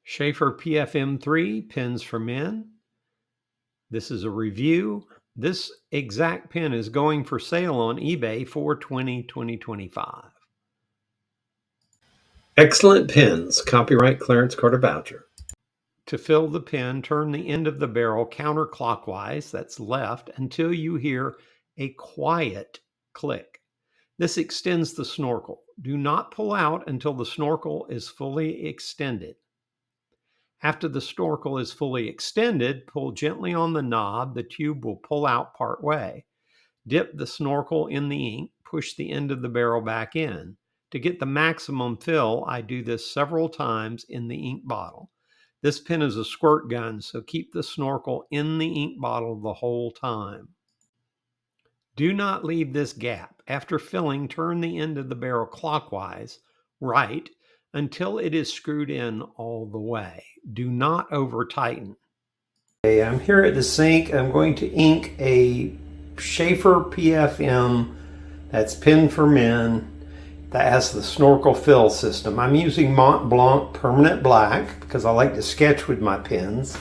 Sheaffer PFM III Pens for Men. This is a review. This exact pen is going for sale on eBay for $20,2025. Excellent Pens, copyright Clarence Carter Boucher. To fill the pen, turn the end of the barrel counterclockwise, that's left, until you hear a quiet click. This extends the snorkel. Do not pull out until the snorkel is fully extended. After the snorkel is fully extended, pull gently on the knob. The tube will pull out part way. Dip the snorkel in the ink, push the end of the barrel back in. To get the maximum fill, I do this several times in the ink bottle. This pen is a squirt gun, so keep the snorkel in the ink bottle the whole time. Do not leave this gap. After filling, turn the end of the barrel clockwise, right, until it is screwed in all the way. Do not over tighten. Okay, I'm here at the sink. I'm going to ink a Sheaffer PFM, that's Pen for Men, that has the snorkel fill system. I'm using Mont Blanc Permanent Black because I like to sketch with my pens.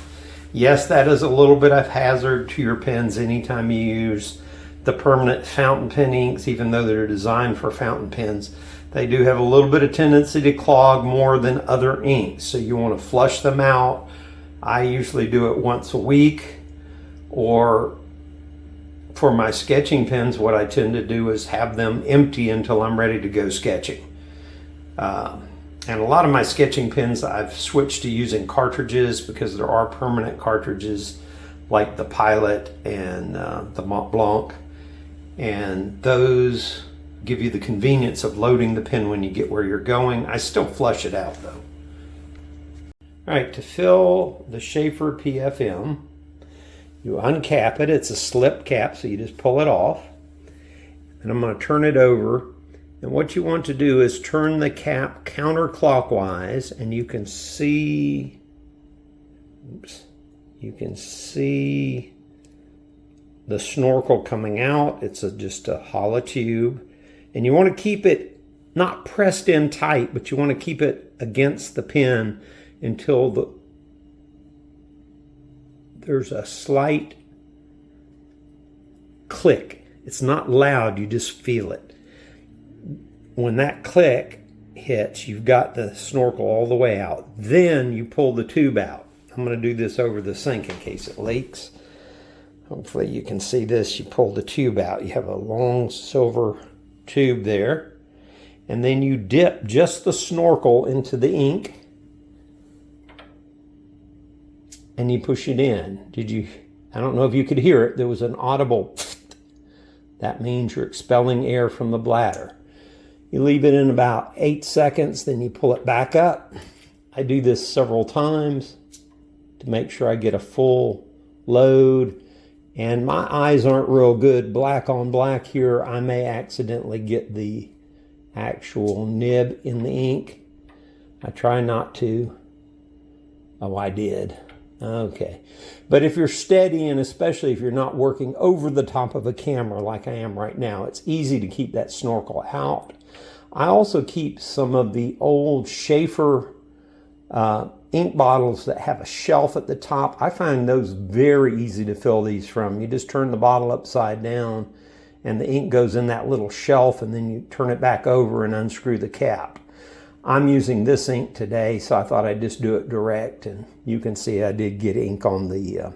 Yes, that is a little bit of hazard to your pens anytime you use the permanent fountain pen inks, even though they're designed for fountain pens. They do have a little bit of tendency to clog more than other inks, so you want to flush them out. I usually do it once a week, or for my sketching pens, what I tend to do is have them empty until I'm ready to go sketching. And a lot of my sketching pens, I've switched to using cartridges because there are permanent cartridges like the Pilot and the Mont Blanc. And those give you the convenience of loading the pen when you get where you're going. I still flush it out though. All right, to fill the Sheaffer PFM, you uncap it. It's a slip cap, so you just pull it off. And I'm going to turn it over. And what you want to do is turn the cap counterclockwise, and you can see, you can see the snorkel coming out. It's just a hollow tube. And you want to keep it not pressed in tight, but you want to keep it against the pen until there's a slight click. It's not loud, you just feel it. When that click hits, you've got the snorkel all the way out. Then you pull the tube out. I'm going to do this over the sink in case it leaks. Hopefully you can see this. You pull the tube out. You have a long silver tube there. And then you dip just the snorkel into the ink. And you push it in. I don't know if you could hear it. There was an audible that means you're expelling air from the bladder. You leave it in about 8 seconds, then you pull it back up. I do this several times to make sure I get a full load. And my eyes aren't real good. Black on black here, I may accidentally get the actual nib in the ink. I try not to. Oh, I did. Okay. But if you're steady, and especially if you're not working over the top of a camera like I am right now, it's easy to keep that snorkel out. I also keep some of the old Sheaffer ink bottles that have a shelf at the top. I find those very easy to fill these from. You just turn the bottle upside down and the ink goes in that little shelf, and then you turn it back over and unscrew the cap. I'm using this ink today, so I thought I'd just do it direct, and you can see I did get ink on the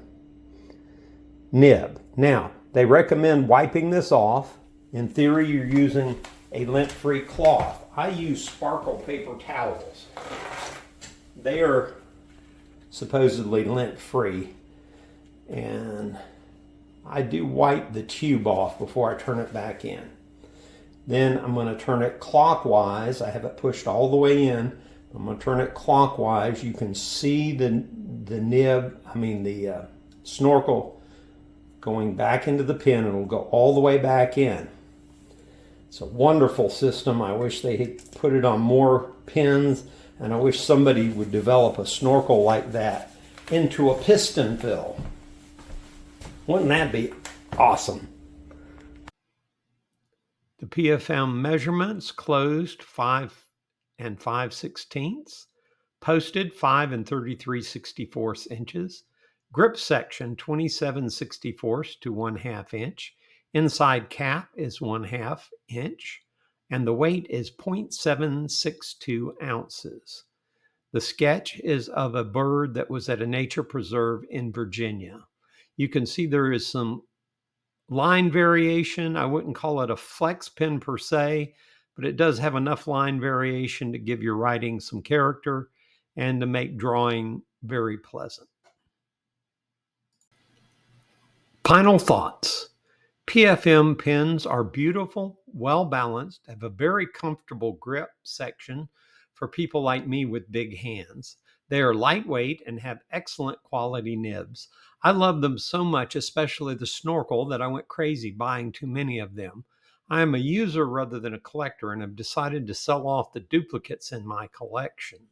nib. Now, they recommend wiping this off. In theory, you're using a lint-free cloth. I use sparkle paper towels. They are supposedly lint-free, and I do wipe the tube off before I turn it back in. Then I'm going to turn it clockwise. I have it pushed all the way in. I'm going to turn it clockwise. You can see the snorkel going back into the pen. It'll go all the way back in. It's a wonderful system. I wish they had put it on more pens, and I wish somebody would develop a snorkel like that into a piston fill. Wouldn't that be awesome? The PFM measurements closed 5 5/16. Posted 5 and 33/64 inches. Grip section 27/64 to 1/2 inch. Inside cap is 1/2 inch. And the weight is 0.762 ounces. The sketch is of a bird that was at a nature preserve in Virginia. You can see there is some line variation. I wouldn't call it a flex pen per se, but it does have enough line variation to give your writing some character and to make drawing very pleasant. Final thoughts. PFM pens are beautiful, well balanced, have a very comfortable grip section for people like me with big hands. They are lightweight and have excellent quality nibs. I love them so much, especially the snorkle, that I went crazy buying too many of them. I am a user rather than a collector and have decided to sell off the duplicates in my collection.